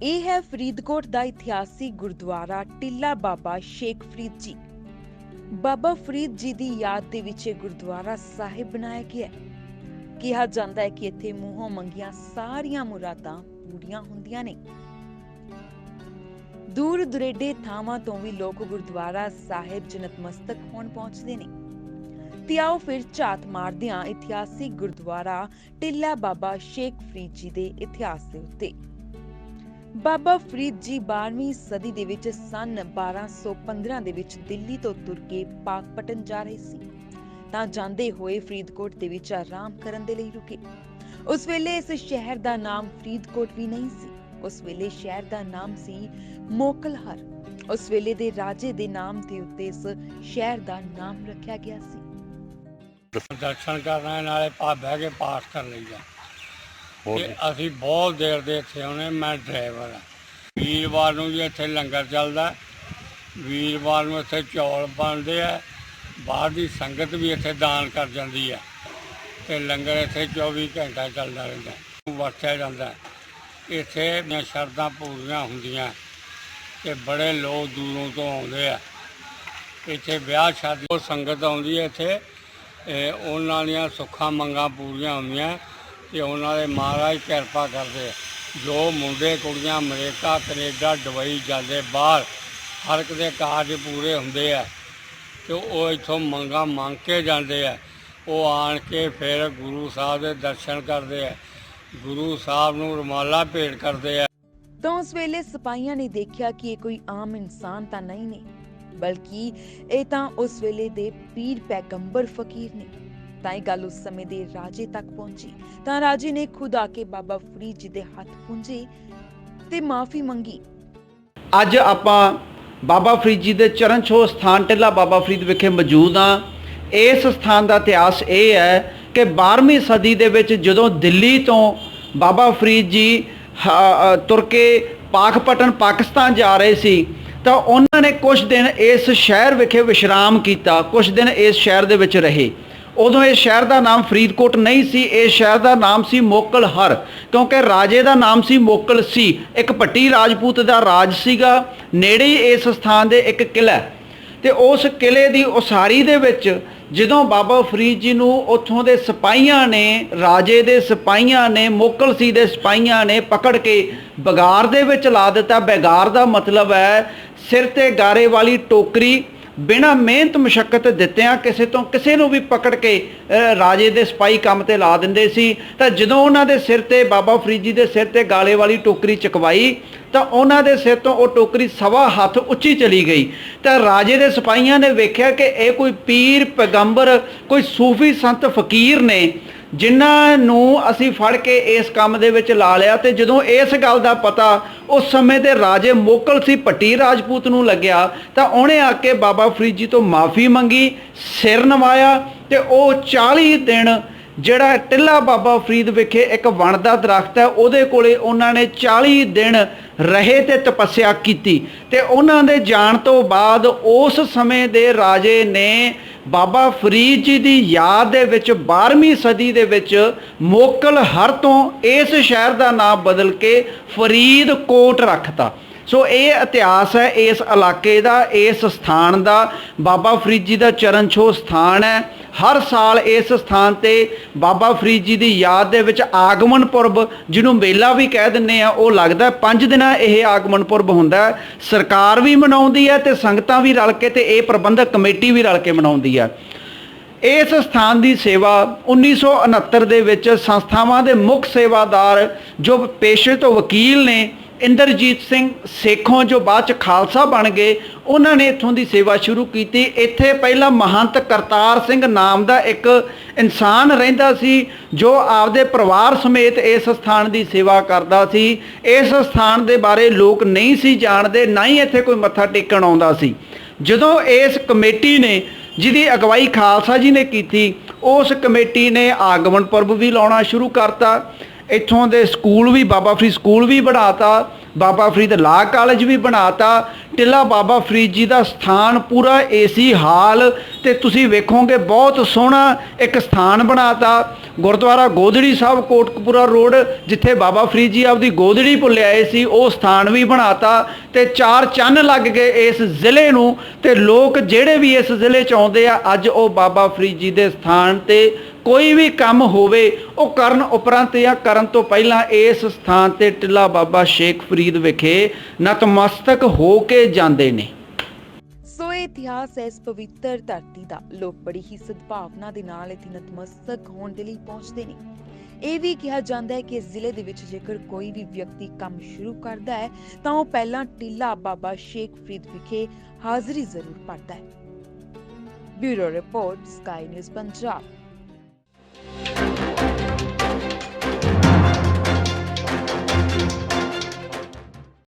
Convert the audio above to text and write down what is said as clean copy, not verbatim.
ਇਹ ਹੈ ਫਰੀਦਕੋਟ ਦਾ ਇਤਿਹਾਸਿਕ ਗੁਰਦੁਆਰਾ ਟਿੱਲਾ ਬਾਬਾ ਸ਼ੇਖ ਫਰੀਦ ਜੀ। ਬਾਬਾ ਫਰੀਦ ਜੀ ਦੀ ਯਾਦ ਦੇ ਵਿੱਚ ਇਹ ਗੁਰਦੁਆਰਾ ਸਾਹਿਬ ਬਣਾਇਆ ਗਿਆ ਹੈ। ਕਿਹਾ ਜਾਂਦਾ ਹੈ ਕਿ ਇੱਥੇ ਮੂੰਹੋਂ ਮੰਗੀਆਂ ਸਾਰੀਆਂ ਮੁਰਾਦਾਂ ਪੂਰੀਆਂ ਹੁੰਦੀਆਂ ਨੇ। ਦੂਰ ਦੁਰੇਡੇ ਥਾਵਾਂ ਤੋਂ ਵੀ ਲੋਕ ਗੁਰਦੁਆਰਾ ਸਾਹਿਬ ਚ ਨਤਮਸਤਕ ਹੋਣ ਪਹੁੰਚਦੇ ਨੇ। ਤੇ ਆਓ ਫਿਰ ਝਾਤ ਮਾਰਦੇ ਹਾਂ ਇਤਿਹਾਸਿਕ ਗੁਰਦੁਆਰਾ ਟਿੱਲਾ ਬਾਬਾ ਸ਼ੇਖ ਫਰੀਦ ਜੀ ਦੇ ਇਤਿਹਾਸ ਦੇ ਉੱਤੇ। ਬਾਬਾ ਫਰੀਦ ਜੀ 12ਵੀਂ ਸਦੀ ਦੇ ਵਿੱਚ ਸਨ 1215 ਦੇ ਵਿੱਚ ਦਿੱਲੀ ਤੋਂ ਤੁਰ ਕੇ ਪਾਕਪਟਨ ਜਾ ਰਹੇ ਸੀ ਤਾਂ ਜਾਂਦੇ ਹੋਏ ਫਰੀਦਕੋਟ ਦੇ ਵਿੱਚ ਆਰਾਮ ਕਰਨ ਦੇ ਲਈ ਰੁਕੇ। ਉਸ ਵੇਲੇ ਇਸ ਸ਼ਹਿਰ ਦਾ ਨਾਮ ਫਰੀਦਕੋਟ ਵੀ ਨਹੀਂ ਸੀ। ਉਸ ਵੇਲੇ ਸ਼ਹਿਰ ਦਾ ਨਾਮ ਸੀ ਮੋਕਲਹਰ। ਉਸ ਵੇਲੇ ਦੇ ਰਾਜੇ ਦੇ ਨਾਮ ਦੇ ਉੱਤੇ ਇਸ ਸ਼ਹਿਰ ਦਾ ਨਾਮ ਰੱਖਿਆ ਗਿਆ ਸੀ। ਦਰਸ਼ਨ ਕਰਨਾ ਨਾਲੇ ਬਹਿ ਕੇ ਪਾਠ ਕਰ ਲਈਦਾ। ਤੇ ਅਸੀਂ ਬਹੁਤ ਦੇਰ ਦੇ ਇੱਥੇ ਆਉਣੇ। ਮੈਂ ਡਰਾਈਵਰ ਹਾਂ। ਵੀਰਵਾਰ ਨੂੰ ਜੀ ਇੱਥੇ ਲੰਗਰ ਚੱਲਦਾ। ਵੀਰਵਾਰ ਨੂੰ ਇੱਥੇ ਚੌਲ ਬਣਦੇ ਆ। ਬਾਹਰ ਦੀ ਸੰਗਤ ਵੀ ਇੱਥੇ ਦਾਨ ਕਰ ਜਾਂਦੀ ਹੈ ਤੇ ਲੰਗਰ ਇੱਥੇ 24 ਘੰਟਾ ਚੱਲਦਾ ਰਹਿੰਦਾ। ਵਰਤਿਆ ਜਾਂਦਾ ਇੱਥੇ ਸ਼ਰਧਾਂ ਪੂਰੀਆਂ ਹੁੰਦੀਆਂ ਤੇ ਬੜੇ ਲੋਕ ਦੂਰੋਂ ਤੋਂ ਆਉਂਦੇ ਆ। ਇੱਥੇ ਵਿਆਹ ਸ਼ਾਦੀ ਉਹ ਸੰਗਤ ਆਉਂਦੀ ਹੈ ਇੱਥੇ। ਉਹਨਾਂ ਦੀਆਂ ਸੁੱਖਾਂ ਮੰਗਾਂ ਪੂਰੀਆਂ ਹੁੰਦੀਆਂ ਤੇ ਉਹਨਾਂ ਦੇ ਮਹਾਰਾਜ ਕਿਰਪਾ ਕਰਦੇ। ਜੋ ਮੁੰਡੇ ਕੁੜੀਆਂ ਅਮਰੀਕਾ ਕੈਨੇਡਾ ਦੁਬਈ ਜਾਂਦੇ ਬਾਹਰ ਹਰ ਇੱਕ ਦੇ ਕਾਰਜ ਪੂਰੇ ਹੁੰਦੇ ਆ ਤੇ ਉਹ ਇੱਥੋਂ ਮੰਗਾਂ ਮੰਗ ਕੇ ਜਾਂਦੇ ਆ। ਉਹ ਆਣ ਕੇ ਫਿਰ ਗੁਰੂ ਸਾਹਿਬ ਦੇ ਦਰਸ਼ਨ ਕਰਦੇ ਆ। ਗੁਰੂ ਸਾਹਿਬ ਨੂੰ ਰੁਮਾਲਾ ਭੇਟ ਕਰਦੇ ਆ। ਤਾਂ ਉਸ ਵੇਲੇ ਸਿਪਾਹੀਆਂ ਨੇ ਦੇਖਿਆ ਕਿ ਇਹ ਕੋਈ ਆਮ ਇਨਸਾਨ ਤਾਂ ਨਹੀਂ ਨੇ, ਬਲਕਿ ਇਹ ਤਾਂ ਉਸ ਵੇਲੇ ਦੇ ਪੀਰ ਪੈਗੰਬਰ ਫਕੀਰ ਨੇ। ਤਾਂ ਇਹ ਗੱਲ ਉਸ ਸਮੇਂ ਦੇ ਰਾਜੇ ਤੱਕ ਪਹੁੰਚੀ ਤਾਂ ਰਾਜੇ ਨੇ ਖੁਦ ਆ ਕੇ ਬਾਬਾ ਫਰੀਦ ਜੀ ਦੇ ਹੱਥ ਪੂੰਝੇ ਤੇ ਮਾਫੀ ਮੰਗੀ। ਅੱਜ ਆਪਾਂ ਬਾਬਾ ਫਰੀਦ ਜੀ ਦੇ ਚਰਨ ਛੋਹ ਸਥਾਨ ਟਿੱਲਾ ਬਾਬਾ ਫਰੀਦ ਵਿਖੇ ਮੌਜੂਦ ਹਾਂ। ਇਸ ਸਥਾਨ ਦਾ ਇਤਿਹਾਸ ਇਹ ਹੈ ਕਿ 12ਵੀਂ ਸਦੀ ਦੇ ਵਿੱਚ ਜਦੋਂ ਦਿੱਲੀ ਤੋਂ ਬਾਬਾ ਫਰੀਦ ਜੀ ਤੁਰ ਕੇ ਪਾਕਪਟਨ ਪਾਕਿਸਤਾਨ ਜਾ ਰਹੇ ਸੀ ਤਾਂ ਉਹਨਾਂ ਨੇ ਕੁਝ ਦਿਨ ਇਸ ਸ਼ਹਿਰ ਵਿਖੇ ਵਿਸ਼ਰਾਮ ਕੀਤਾ। ਕੁਝ ਦਿਨ ਇਸ ਸ਼ਹਿਰ ਦੇ ਵਿੱਚ ਰਹੇ। ਉਦੋਂ ਇਸ ਸ਼ਹਿਰ ਦਾ ਨਾਮ ਫਰੀਦਕੋਟ ਨਹੀਂ ਸੀ। ਇਸ ਸ਼ਹਿਰ ਦਾ ਨਾਮ ਸੀ ਮੋਕਲਹਰ, ਕਿਉਂਕਿ ਰਾਜੇ ਦਾ ਨਾਮ ਸੀ ਮੋਕਲ ਸੀ। ਇੱਕ ਭੱਟੀ ਰਾਜਪੂਤ ਦਾ ਰਾਜ ਸੀਗਾ। ਨੇੜੇ ਹੀ ਇਸ ਸਥਾਨ ਦੇ ਇੱਕ ਕਿਲ੍ਹਾ ਤੇ ਉਸ ਕਿਲ੍ਹੇ ਦੀ ਉਸਾਰੀ ਦੇ ਵਿੱਚ ਜਦੋਂ ਬਾਬਾ ਫਰੀਦ ਜੀ ਨੂੰ ਉੱਥੋਂ ਦੇ ਸਿਪਾਹੀਆਂ ਨੇ, ਰਾਜੇ ਦੇ ਸਿਪਾਹੀਆਂ ਨੇ, ਮੋਕਲ ਸੀ ਦੇ ਸਿਪਾਹੀਆਂ ਨੇ ਪਕੜ ਕੇ ਬਗਾਰ ਦੇ ਵਿੱਚ ਲਾ ਦਿੱਤਾ। ਬਗਾਰ ਦਾ ਮਤਲਬ ਹੈ ਸਿਰ ਤੇ ਗਾਰੇ ਵਾਲੀ ਟੋਕਰੀ। ਬਿਨਾਂ ਮਿਹਨਤ ਮੁਸ਼ੱਕਤ ਦਿੱਤਿਆਂ ਕਿਸੇ ਨੂੰ ਵੀ ਪਕੜ ਕੇ ਰਾਜੇ ਦੇ ਸਿਪਾਹੀ ਕੰਮ ਤੇ ਲਾ ਦਿੰਦੇ ਸੀ। ਤਾਂ ਜਦੋਂ ਉਹਨਾਂ ਦੇ ਸਿਰ ਤੇ ਬਾਬਾ ਫਰੀਦ ਜੀ ਦੇ ਸਿਰ ਤੇ ਗਾਲੇ ਵਾਲੀ ਟੋਕਰੀ ਚਕਵਾਈ ਤਾਂ ਉਹਨਾਂ ਦੇ ਸਿਰ ਤੋਂ ਉਹ ਟੋਕਰੀ 1.25 ਹੱਥ ਉੱਚੀ ਚਲੀ ਗਈ। ਤਾਂ ਰਾਜੇ ਦੇ ਸਿਪਾਹੀਆਂ ਨੇ ਵੇਖਿਆ ਕਿ ਇਹ ਕੋਈ ਪੀਰ ਪੈਗੰਬਰ, ਕੋਈ ਸੂਫੀ ਸੰਤ ਫਕੀਰ ਨੇ ਜਿਨ੍ਹਾਂ ਨੂੰ ਅਸੀਂ ਫੜ ਕੇ ਇਸ ਕੰਮ ਦੇ ਵਿੱਚ ਲਾ ਲਿਆ। ਤੇ ਜਦੋਂ ਇਸ ਗੱਲ ਦਾ ਪਤਾ ਉਸ ਸਮੇਂ ਦੇ ਰਾਜੇ ਮੋਕਲ ਸੀ ਭੱਟੀ ਰਾਜਪੂਤ ਨੂੰ ਲੱਗਿਆ ਤਾਂ ਉਹਨੇ ਆ ਕੇ ਬਾਬਾ ਫਰੀਦ ਜੀ ਤੋਂ ਮਾਫੀ ਮੰਗੀ, ਸਿਰ ਨਵਾਇਆ ਤੇ ਉਹ 40 ਦਿਨ ਜਿਹੜਾ ਟਿੱਲਾ ਬਾਬਾ ਫਰੀਦ ਵਿਖੇ ਇੱਕ ਵਣ ਦਾ ਦਰਖਤ ਹੈ ਉਹਦੇ ਕੋਲੇ ਉਹਨਾਂ ਨੇ 40 ਦਿਨ ਰਹੇ ਤੇ ਤਪੱਸਿਆ ਕੀਤੀ। ਤੇ ਉਹਨਾਂ ਦੇ ਜਾਣ ਤੋਂ ਬਾਅਦ ਉਸ ਸਮੇਂ ਦੇ ਰਾਜੇ ਨੇ ਬਾਬਾ ਫਰੀਦ ਜੀ ਦੀ ਯਾਦ ਦੇ ਵਿੱਚ 12ਵੀਂ ਸਦੀ ਦੇ ਵਿੱਚ ਮੋਕਲਹਰ ਤੋਂ ਇਸ ਸ਼ਹਿਰ ਦਾ ਨਾਮ ਬਦਲ ਕੇ ਫਰੀਦਕੋਟ ਰੱਖਤਾ। ਸੋ ਇਹ ਇਤਿਹਾਸ ਹੈ ਇਸ ਇਲਾਕੇ ਦਾ, ਇਸ ਸਥਾਨ ਦਾ। ਬਾਬਾ ਫਰੀਦ ਜੀ ਦਾ ਚਰਨ ਛੋਹ ਸਥਾਨ ਹੈ। ਹਰ ਸਾਲ ਇਸ ਸਥਾਨ ਤੇ ਬਾਬਾ ਫਰੀਦ ਜੀ ਦੀ ਯਾਦ ਦੇ ਵਿੱਚ ਆਗਮਨ ਪੁਰਬ, ਜਿਹਨੂੰ ਮੇਲਾ ਵੀ ਕਹਿ ਦਿੰਦੇ ਆ, ਉਹ ਲੱਗਦਾ। 5 ਦਿਨਾਂ ਇਹ ਆਗਮਨ ਪੁਰਬ ਹੁੰਦਾ। ਸਰਕਾਰ ਵੀ ਮਨਾਉਂਦੀ ਹੈ ਤੇ ਸੰਗਤਾਂ ਵੀ ਰਲ ਕੇ ਤੇ ਇਹ ਪ੍ਰਬੰਧਕ ਕਮੇਟੀ ਵੀ ਰਲ ਕੇ ਮਨਾਉਂਦੀ ਹੈ। ਇਸ ਸਥਾਨ ਦੀ ਸੇਵਾ 1969 ਦੇ ਵਿੱਚ ਸੰਸਥਾਵਾਂ ਦੇ ਮੁੱਖ ਸੇਵਾਦਾਰ ਜੋ ਪੇਸ਼ੇ ਤੋਂ ਵਕੀਲ ਨੇ, ਇੰਦਰਜੀਤ ਸਿੰਘ ਸੇਖੋਂ ਜੋ ਬਾਅਦ 'ਚ ਖਾਲਸਾ ਬਣ ਗਏ, ਉਹਨਾਂ ਨੇ ਇੱਥੋਂ ਦੀ ਸੇਵਾ ਸ਼ੁਰੂ ਕੀਤੀ। ਇੱਥੇ ਪਹਿਲਾਂ ਮਹੰਤ ਕਰਤਾਰ ਸਿੰਘ ਨਾਮ ਦਾ ਇੱਕ ਇਨਸਾਨ ਰਹਿੰਦਾ ਸੀ ਜੋ ਆਪਦੇ ਪਰਿਵਾਰ ਸਮੇਤ ਇਸ ਸਥਾਨ ਦੀ ਸੇਵਾ ਕਰਦਾ ਸੀ। ਇਸ ਸਥਾਨ ਦੇ ਬਾਰੇ ਲੋਕ ਨਹੀਂ ਸੀ ਜਾਣਦੇ, ਨਾ ਹੀ ਇੱਥੇ ਕੋਈ ਮੱਥਾ ਟੇਕਣ ਆਉਂਦਾ ਸੀ। ਜਦੋਂ ਇਸ ਕਮੇਟੀ ਨੇ, ਜਿਹਦੀ ਅਗਵਾਈ ਖਾਲਸਾ ਜੀ ਨੇ ਕੀਤੀ, ਉਸ ਕਮੇਟੀ ਨੇ ਆਗਮਨ ਪੁਰਬ ਵੀ ਲਾਉਣਾ ਸ਼ੁਰੂ ਕਰਤਾ। ਇੱਥੋਂ ਦੇ ਸਕੂਲ ਵੀ, ਬਾਬਾ ਫਰੀਦ ਸਕੂਲ ਵੀ ਬਣਾਤਾ। ਬਾਬਾ ਫਰੀਦ ਲਾ ਕਾਲਜ ਵੀ ਬਣਾਤਾ। ਟਿੱਲਾ ਬਾਬਾ ਫਰੀਦ ਜੀ ਦਾ ਸਥਾਨ ਪੂਰਾ ਏਸੀ ਹਾਲ ਤੇ ਤੁਸੀਂ ਵੇਖੋਗੇ ਬਹੁਤ ਸੋਹਣਾ ਇੱਕ ਸਥਾਨ ਬਣਾਤਾ। ਗੁਰਦੁਆਰਾ ਗੋਦੜੀ ਸਾਹਿਬ ਕੋਟਕਪੂਰਾ ਰੋਡ ਜਿੱਥੇ ਬਾਬਾ ਫਰੀਦ ਜੀ ਆਪਦੀ ਗੋਦੜੀ ਭੁੱਲੇ ਆਏ ਸੀ ਉਹ ਸਥਾਨ ਵੀ ਬਣਾਤਾ ਤੇ 4 ਚੰਨ ਲੱਗ ਗਏ ਇਸ ਜ਼ਿਲ੍ਹੇ ਨੂੰ। ਤੇ ਲੋਕ ਜਿਹੜੇ ਵੀ ਇਸ ਜ਼ਿਲ੍ਹੇ 'ਚ ਆਉਂਦੇ ਆ ਅੱਜ ਉਹ ਬਾਬਾ ਫਰੀਦ ਜੀ ਦੇ ਸਥਾਨ ਤੇ ਕੋਈ ਵੀ ਕੰਮ ਹੋਵੇ ਉਹ ਕਰਨ ਉਪਰੰਤ ਜਾਂ ਕਰਨ ਤੋਂ ਪਹਿਲਾਂ ਇਸ ਸਥਾਨ ਤੇ ਟਿੱਲਾ ਬਾਬਾ ਸ਼ੇਖ ਫਰੀਦ ਵਿਖੇ ਨਤਮਸਤਕ ਹੋ ਕੇ ਜਾਂਦੇ ਨੇ। ਸੋ ਇਹ ਇਤਿਹਾਸ ਹੈ ਇਸ ਪਵਿੱਤਰ ਧਰਤੀ ਦਾ। ਲੋਕ ਬੜੀ ਹੀ ਸਦਭਾਵਨਾ ਦੇ ਨਾਲ ਇੱਥੇ ਨਤਮਸਤਕ ਹੋਣ ਦੇ ਲਈ ਪਹੁੰਚਦੇ ਨੇ। ਇਹ ਵੀ ਕਿਹਾ ਜਾਂਦਾ ਹੈ ਕਿ ਇਸ ਜ਼ਿਲ੍ਹੇ ਦੇ ਵਿੱਚ ਜੇਕਰ ਕੋਈ ਵੀ ਵਿਅਕਤੀ ਕੰਮ ਸ਼ੁਰੂ ਕਰਦਾ ਹੈ ਤਾਂ ਉਹ ਪਹਿਲਾਂ ਟਿੱਲਾ ਬਾਬਾ ਸ਼ੇਖ ਫਰੀਦ ਵਿਖੇ ਹਾਜ਼ਰੀ ਜ਼ਰੂਰ ਭਰਦਾ ਹੈ। Bureau report, sky news Punjab.